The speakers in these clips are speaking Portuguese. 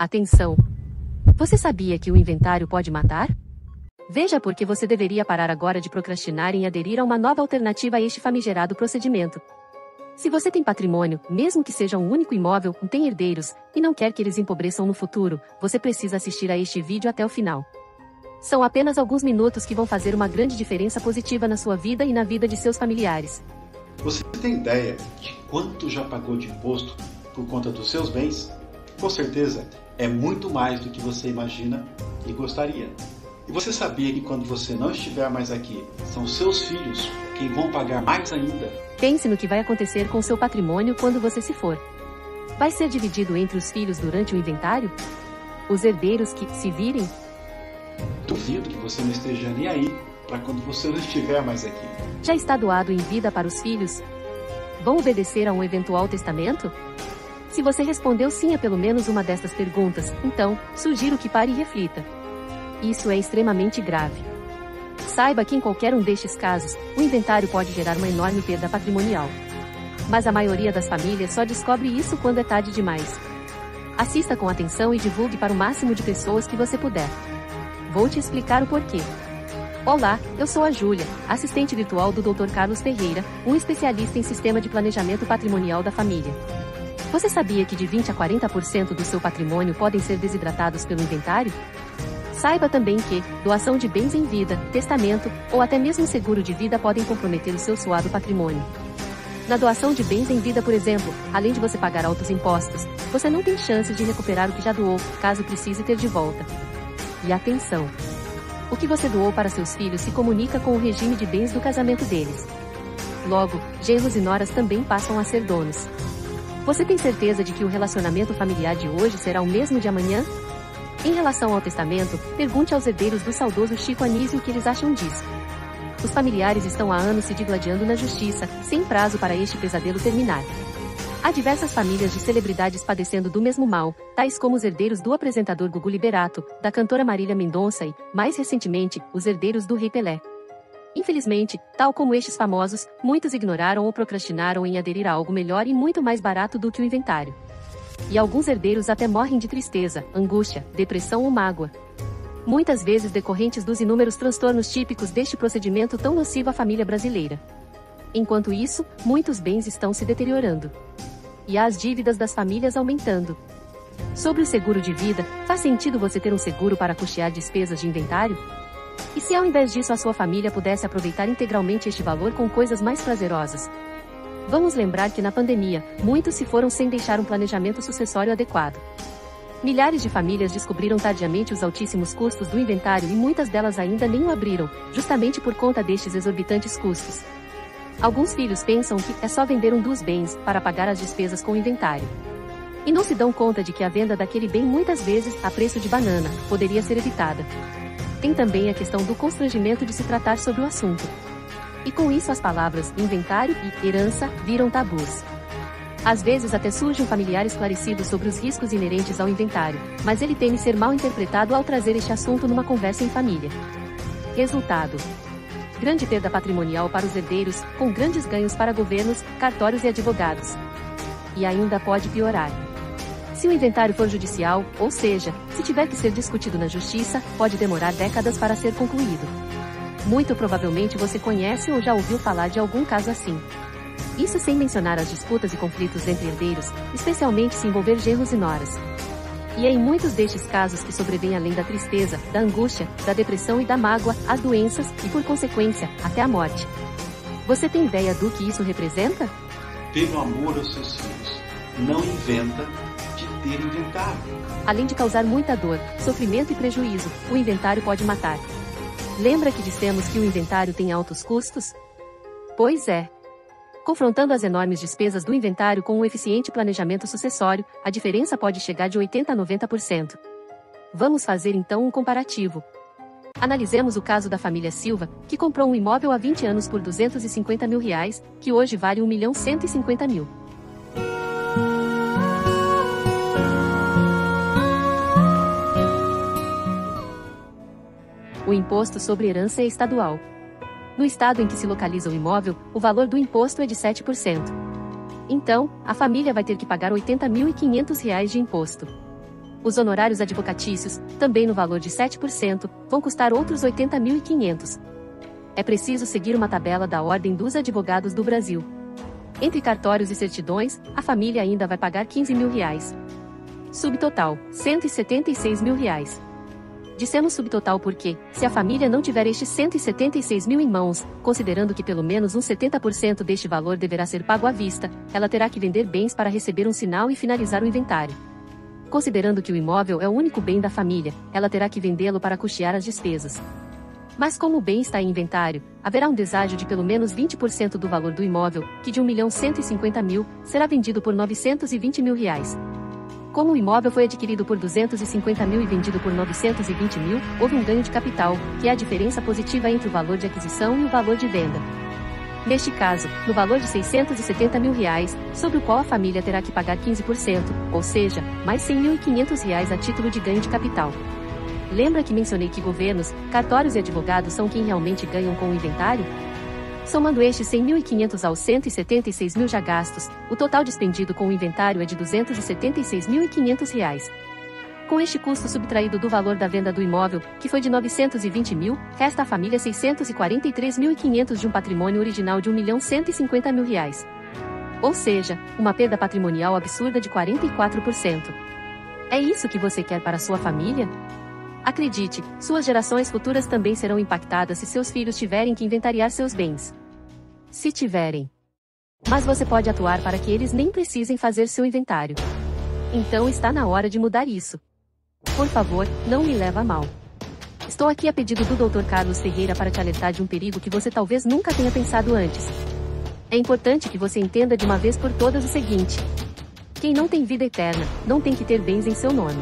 Atenção! Você sabia que o inventário pode matar? Veja por que você deveria parar agora de procrastinar em aderir a uma nova alternativa a este famigerado procedimento. Se você tem patrimônio, mesmo que seja um único imóvel, tem herdeiros, e não quer que eles empobreçam no futuro, você precisa assistir a este vídeo até o final. São apenas alguns minutos que vão fazer uma grande diferença positiva na sua vida e na vida de seus familiares. Você tem ideia de quanto já pagou de imposto por conta dos seus bens? Com certeza, é muito mais do que você imagina e gostaria. E você sabia que quando você não estiver mais aqui, são seus filhos quem vão pagar mais ainda? Pense no que vai acontecer com seu patrimônio quando você se for. Vai ser dividido entre os filhos durante o inventário? Os herdeiros que se virem? Duvido que você não esteja nem aí para quando você não estiver mais aqui. Já está doado em vida para os filhos? Vão obedecer a um eventual testamento? Se você respondeu sim a pelo menos uma destas perguntas, então, sugiro que pare e reflita. Isso é extremamente grave. Saiba que em qualquer um destes casos, o inventário pode gerar uma enorme perda patrimonial. Mas a maioria das famílias só descobre isso quando é tarde demais. Assista com atenção e divulgue para o máximo de pessoas que você puder. Vou te explicar o porquê. Olá, eu sou a Júlia, assistente virtual do Dr. Carlos Ferreira, um especialista em sistema de planejamento patrimonial da família. Você sabia que de 20 a 40% do seu patrimônio podem ser desidratados pelo inventário? Saiba também que doação de bens em vida, testamento ou até mesmo seguro de vida podem comprometer o seu suado patrimônio. Na doação de bens em vida, por exemplo, além de você pagar altos impostos, você não tem chance de recuperar o que já doou, caso precise ter de volta. E atenção! O que você doou para seus filhos se comunica com o regime de bens do casamento deles. Logo, genros e noras também passam a ser donos. Você tem certeza de que o relacionamento familiar de hoje será o mesmo de amanhã? Em relação ao testamento, pergunte aos herdeiros do saudoso Chico Anísio o que eles acham disso. Os familiares estão há anos se digladiando na justiça, sem prazo para este pesadelo terminar. Há diversas famílias de celebridades padecendo do mesmo mal, tais como os herdeiros do apresentador Gugu Liberato, da cantora Marília Mendonça e, mais recentemente, os herdeiros do Rei Pelé. Infelizmente, tal como estes famosos, muitos ignoraram ou procrastinaram em aderir a algo melhor e muito mais barato do que o inventário. E alguns herdeiros até morrem de tristeza, angústia, depressão ou mágoa. Muitas vezes decorrentes dos inúmeros transtornos típicos deste procedimento tão nocivo à família brasileira. Enquanto isso, muitos bens estão se deteriorando. E há as dívidas das famílias aumentando. Sobre o seguro de vida, faz sentido você ter um seguro para custear despesas de inventário? E se ao invés disso a sua família pudesse aproveitar integralmente este valor com coisas mais prazerosas? Vamos lembrar que na pandemia, muitos se foram sem deixar um planejamento sucessório adequado. Milhares de famílias descobriram tardiamente os altíssimos custos do inventário e muitas delas ainda nem o abriram, justamente por conta destes exorbitantes custos. Alguns filhos pensam que é só vender um dos bens para pagar as despesas com o inventário. E não se dão conta de que a venda daquele bem muitas vezes, a preço de banana, poderia ser evitada. Tem também a questão do constrangimento de se tratar sobre o assunto. E com isso as palavras inventário e herança viram tabus. Às vezes até surge um familiar esclarecido sobre os riscos inerentes ao inventário, mas ele teme ser mal interpretado ao trazer este assunto numa conversa em família. Resultado: grande perda patrimonial para os herdeiros, com grandes ganhos para governos, cartórios e advogados. E ainda pode piorar. Se o inventário for judicial, ou seja, se tiver que ser discutido na justiça, pode demorar décadas para ser concluído. Muito provavelmente você conhece ou já ouviu falar de algum caso assim. Isso sem mencionar as disputas e conflitos entre herdeiros, especialmente se envolver genros e noras. E é em muitos destes casos que sobrevém além da tristeza, da angústia, da depressão e da mágoa, as doenças e, por consequência, até a morte. Você tem ideia do que isso representa? Pelo amor aos seus filhos, não inventa de ter inventário. Além de causar muita dor, sofrimento e prejuízo, o inventário pode matar. Lembra que dissemos que o inventário tem altos custos? Pois é. Confrontando as enormes despesas do inventário com um eficiente planejamento sucessório, a diferença pode chegar de 80% a 90%. Vamos fazer então um comparativo. Analisemos o caso da família Silva, que comprou um imóvel há 20 anos por R$250 mil, que hoje vale R$1.150.000. O imposto sobre herança é estadual. No estado em que se localiza o imóvel, o valor do imposto é de 7%. Então, a família vai ter que pagar R$80.500 de imposto. Os honorários advocatícios, também no valor de 7%, vão custar outros 80.500. É preciso seguir uma tabela da Ordem dos Advogados do Brasil. Entre cartórios e certidões, a família ainda vai pagar R$15.000. Subtotal, R$176.000. Dissemos subtotal porque, se a família não tiver estes 176 mil em mãos, considerando que pelo menos uns 70% deste valor deverá ser pago à vista, ela terá que vender bens para receber um sinal e finalizar o inventário. Considerando que o imóvel é o único bem da família, ela terá que vendê-lo para custear as despesas. Mas como o bem está em inventário, haverá um deságio de pelo menos 20% do valor do imóvel, que de R$1.150.000, será vendido por R$920.000. Como o imóvel foi adquirido por R$250.000 e vendido por R$920.000, houve um ganho de capital, que é a diferença positiva entre o valor de aquisição e o valor de venda. Neste caso, no valor de R$670.000, sobre o qual a família terá que pagar 15%, ou seja, mais R$100.500 a título de ganho de capital. Lembra que mencionei que governos, cartórios e advogados são quem realmente ganham com o inventário? Somando estes 100.500 aos 176.000 já gastos, o total despendido com o inventário é de R$276.500. Com este custo subtraído do valor da venda do imóvel, que foi de R$920.000, resta à família R$643.500 de um patrimônio original de R$1.150.000. Ou seja, uma perda patrimonial absurda de 44%. É isso que você quer para sua família? Acredite, suas gerações futuras também serão impactadas se seus filhos tiverem que inventariar seus bens. Se tiverem. Mas você pode atuar para que eles nem precisem fazer seu inventário. Então está na hora de mudar isso. Por favor, não me leva a mal. Estou aqui a pedido do Dr. Carlos Ferreira para te alertar de um perigo que você talvez nunca tenha pensado antes. É importante que você entenda de uma vez por todas o seguinte: quem não tem vida eterna, não tem que ter bens em seu nome.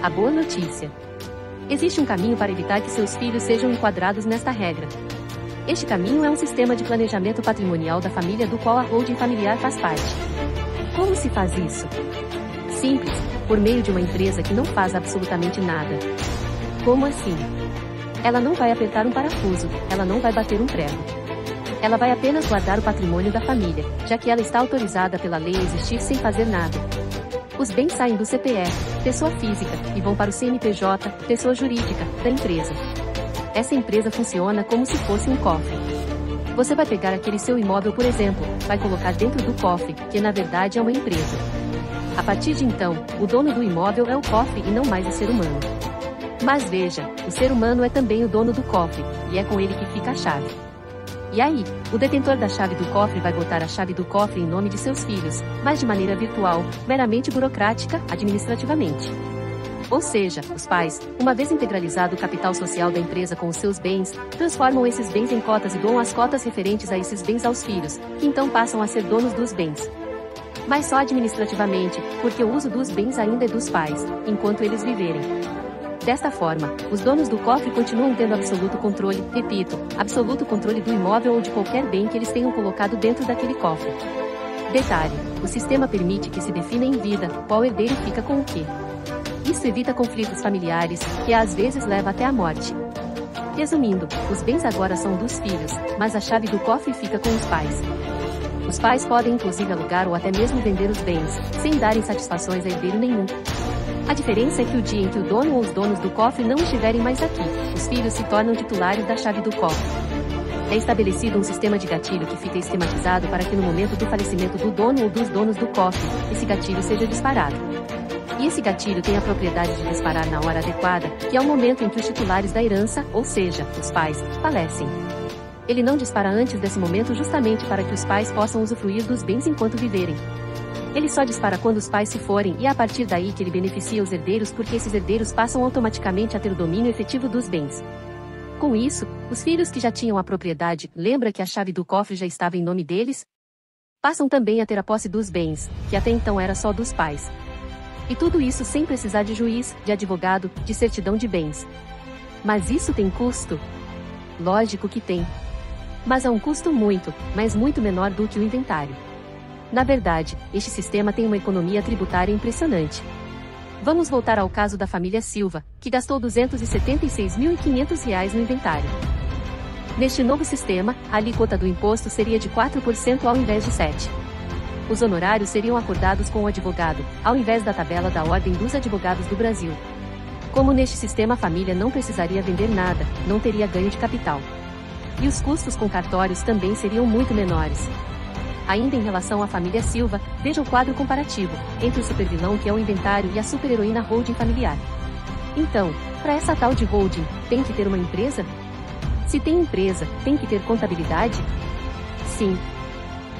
A boa notícia: existe um caminho para evitar que seus filhos sejam enquadrados nesta regra. Este caminho é um sistema de planejamento patrimonial da família do qual a holding familiar faz parte. Como se faz isso? Simples, por meio de uma empresa que não faz absolutamente nada. Como assim? Ela não vai apertar um parafuso, ela não vai bater um prego. Ela vai apenas guardar o patrimônio da família, já que ela está autorizada pela lei a existir sem fazer nada. Os bens saem do CPF, pessoa física, e vão para o CNPJ, pessoa jurídica, da empresa. Essa empresa funciona como se fosse um cofre. Você vai pegar aquele seu imóvel, por exemplo, vai colocar dentro do cofre, que na verdade é uma empresa. A partir de então, o dono do imóvel é o cofre e não mais o ser humano. Mas veja, o ser humano é também o dono do cofre, e é com ele que fica a chave. E aí, o detentor da chave do cofre vai botar a chave do cofre em nome de seus filhos, mas de maneira virtual, meramente burocrática, administrativamente. Ou seja, os pais, uma vez integralizado o capital social da empresa com os seus bens, transformam esses bens em cotas e doam as cotas referentes a esses bens aos filhos, que então passam a ser donos dos bens. Mas só administrativamente, porque o uso dos bens ainda é dos pais, enquanto eles viverem. Desta forma, os donos do cofre continuam tendo absoluto controle, repito, absoluto controle do imóvel ou de qualquer bem que eles tenham colocado dentro daquele cofre. Detalhe: o sistema permite que se defina em vida qual herdeiro fica com o quê. Isso evita conflitos familiares, que às vezes leva até a morte. Resumindo, os bens agora são dos filhos, mas a chave do cofre fica com os pais. Os pais podem inclusive alugar ou até mesmo vender os bens, sem darem satisfações a herdeiro nenhum. A diferença é que o dia em que o dono ou os donos do cofre não estiverem mais aqui, os filhos se tornam titulares da chave do cofre. É estabelecido um sistema de gatilho que fica esquematizado para que no momento do falecimento do dono ou dos donos do cofre, esse gatilho seja disparado. E esse gatilho tem a propriedade de disparar na hora adequada, que é o momento em que os titulares da herança, ou seja, os pais, falecem. Ele não dispara antes desse momento justamente para que os pais possam usufruir dos bens enquanto viverem. Ele só dispara quando os pais se forem e é a partir daí que ele beneficia os herdeiros porque esses herdeiros passam automaticamente a ter o domínio efetivo dos bens. Com isso, os filhos que já tinham a propriedade, lembra que a chave do cofre já estava em nome deles? Passam também a ter a posse dos bens, que até então era só dos pais. E tudo isso sem precisar de juiz, de advogado, de certidão de bens. Mas isso tem custo? Lógico que tem. Mas a um custo muito, mas muito menor do que o inventário. Na verdade, este sistema tem uma economia tributária impressionante. Vamos voltar ao caso da família Silva, que gastou R$ 276.500 no inventário. Neste novo sistema, a alíquota do imposto seria de 4% ao invés de 7%. os honorários seriam acordados com o advogado, ao invés da tabela da Ordem dos Advogados do Brasil. Como neste sistema a família não precisaria vender nada, não teria ganho de capital. E os custos com cartórios também seriam muito menores. Ainda em relação à família Silva, veja o quadro comparativo, entre o supervilão que é o inventário e a super-heroína holding familiar. Então, para essa tal de holding, tem que ter uma empresa? Se tem empresa, tem que ter contabilidade? Sim.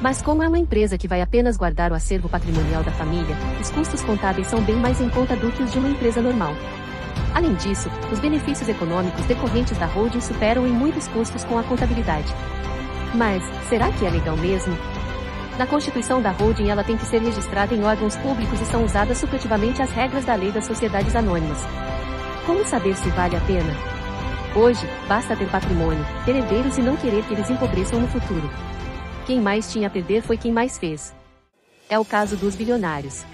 Mas como é uma empresa que vai apenas guardar o acervo patrimonial da família, os custos contábeis são bem mais em conta do que os de uma empresa normal. Além disso, os benefícios econômicos decorrentes da holding superam em muitos custos com a contabilidade. Mas, será que é legal mesmo? Na constituição da holding ela tem que ser registrada em órgãos públicos e são usadas supletivamente as regras da lei das sociedades anônimas. Como saber se vale a pena? Hoje, basta ter patrimônio, ter herdeiros e não querer que eles empobreçam no futuro. Quem mais tinha a perder foi quem mais fez. É o caso dos bilionários.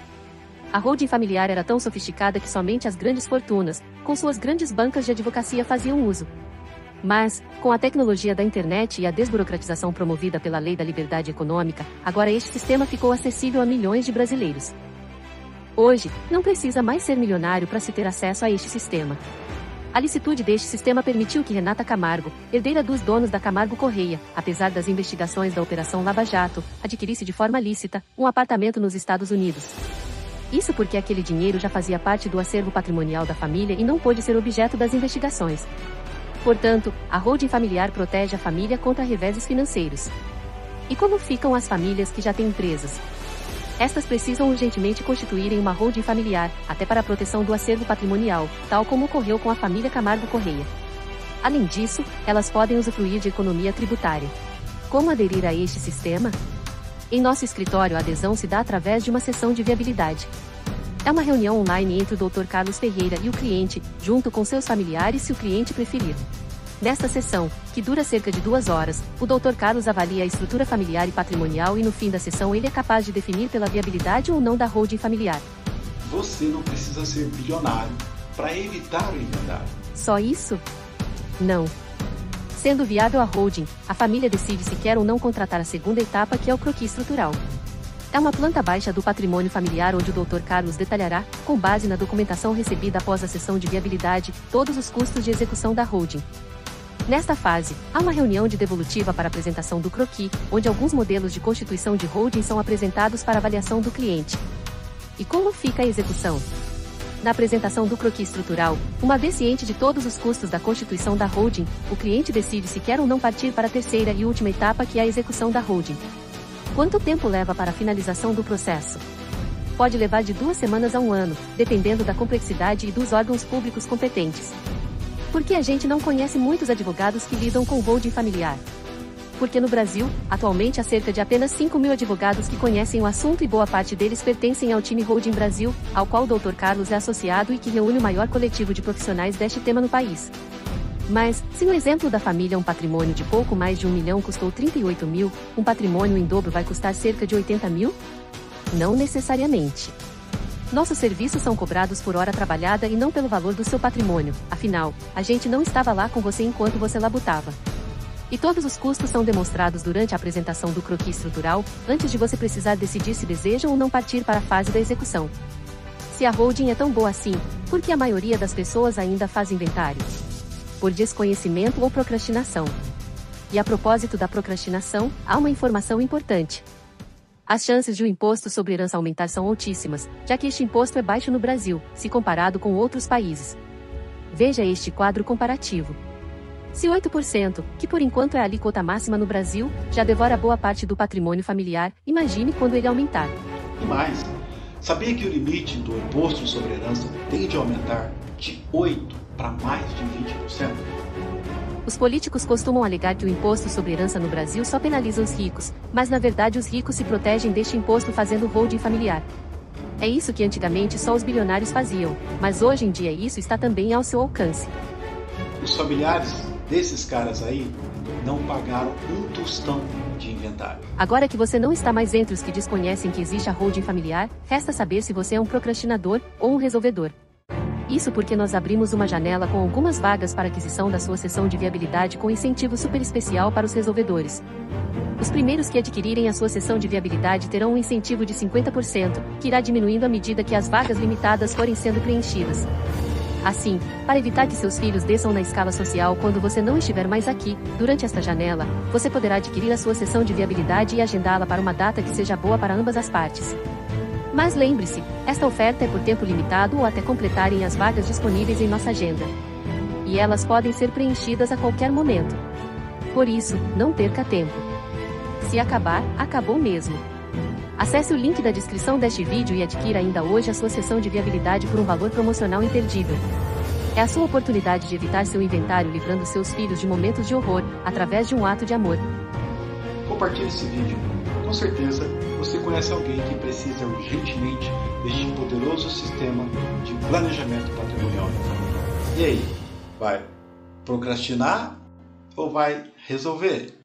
A holding familiar era tão sofisticada que somente as grandes fortunas, com suas grandes bancas de advocacia faziam uso. Mas, com a tecnologia da internet e a desburocratização promovida pela Lei da Liberdade Econômica, agora este sistema ficou acessível a milhões de brasileiros. Hoje, não precisa mais ser milionário para se ter acesso a este sistema. A licitude deste sistema permitiu que Renata Camargo, herdeira dos donos da Camargo Correia, apesar das investigações da Operação Lava Jato, adquirisse de forma lícita um apartamento nos Estados Unidos. Isso porque aquele dinheiro já fazia parte do acervo patrimonial da família e não pôde ser objeto das investigações. Portanto, a holding familiar protege a família contra reveses financeiros. E como ficam as famílias que já têm empresas? Estas precisam urgentemente constituírem uma holding familiar, até para a proteção do acervo patrimonial, tal como ocorreu com a família Camargo Correia. Além disso, elas podem usufruir de economia tributária. Como aderir a este sistema? Em nosso escritório a adesão se dá através de uma sessão de viabilidade. É uma reunião online entre o Dr. Carlos Ferreira e o cliente, junto com seus familiares se o cliente preferir. Nesta sessão, que dura cerca de 2 horas, o Dr. Carlos avalia a estrutura familiar e patrimonial e no fim da sessão ele é capaz de definir pela viabilidade ou não da holding familiar. Você não precisa ser bilionário para evitar o inventário. Só isso? Não. Sendo viável a holding, a família decide se quer ou não contratar a segunda etapa, que é o croquis estrutural. É uma planta baixa do patrimônio familiar onde o Dr. Carlos detalhará, com base na documentação recebida após a sessão de viabilidade, todos os custos de execução da holding. Nesta fase, há uma reunião de devolutiva para apresentação do croquis, onde alguns modelos de constituição de holding são apresentados para avaliação do cliente. E como fica a execução? Na apresentação do croquis estrutural, uma vez ciente de todos os custos da constituição da holding, o cliente decide se quer ou não partir para a terceira e última etapa, que é a execução da holding. Quanto tempo leva para a finalização do processo? Pode levar de 2 semanas a 1 ano, dependendo da complexidade e dos órgãos públicos competentes. Por que a gente não conhece muitos advogados que lidam com holding familiar? Porque no Brasil, atualmente há cerca de apenas 5.000 advogados que conhecem o assunto e boa parte deles pertencem ao time Holding Brasil, ao qual o Dr. Carlos é associado e que reúne o maior coletivo de profissionais deste tema no país. Mas, se no exemplo da família um patrimônio de pouco mais de 1 milhão custou 38 mil, um patrimônio em dobro vai custar cerca de 80 mil? Não necessariamente. Nossos serviços são cobrados por hora trabalhada e não pelo valor do seu patrimônio, afinal, a gente não estava lá com você enquanto você labutava. E todos os custos são demonstrados durante a apresentação do croquis estrutural, antes de você precisar decidir se deseja ou não partir para a fase da execução. Se a holding é tão boa assim, por que a maioria das pessoas ainda faz inventário? Por desconhecimento ou procrastinação. E a propósito da procrastinação, há uma informação importante. As chances de o imposto sobre herança aumentar são altíssimas, já que este imposto é baixo no Brasil, se comparado com outros países. Veja este quadro comparativo. Se 8%, que por enquanto é a alíquota máxima no Brasil, já devora boa parte do patrimônio familiar, imagine quando ele aumentar. E mais, sabia que o limite do imposto sobre herança tende a aumentar de 8% para mais de 20%? Os políticos costumam alegar que o imposto sobre herança no Brasil só penaliza os ricos, mas na verdade os ricos se protegem deste imposto fazendo holding familiar. É isso que antigamente só os bilionários faziam, mas hoje em dia isso está também ao seu alcance. Os familiares desses caras aí não pagaram um tostão de inventário. Agora que você não está mais entre os que desconhecem que existe a holding familiar, resta saber se você é um procrastinador ou um resolvedor. Isso porque nós abrimos uma janela com algumas vagas para aquisição da sua sessão de viabilidade com incentivo super especial para os resolvedores. Os primeiros que adquirirem a sua sessão de viabilidade terão um incentivo de 50%, que irá diminuindo à medida que as vagas limitadas forem sendo preenchidas. Assim, para evitar que seus filhos desçam na escala social quando você não estiver mais aqui, durante esta janela, você poderá adquirir a sua sessão de viabilidade e agendá-la para uma data que seja boa para ambas as partes. Mas lembre-se, esta oferta é por tempo limitado ou até completarem as vagas disponíveis em nossa agenda. E elas podem ser preenchidas a qualquer momento. Por isso, não perca tempo. Se acabar, acabou mesmo. Acesse o link da descrição deste vídeo e adquira ainda hoje a sua sessão de viabilidade por um valor promocional imperdível. É a sua oportunidade de evitar seu inventário livrando seus filhos de momentos de horror, através de um ato de amor. Compartilhe esse vídeo. Com certeza, você conhece alguém que precisa urgentemente deste poderoso sistema de planejamento patrimonial. E aí, vai procrastinar ou vai resolver?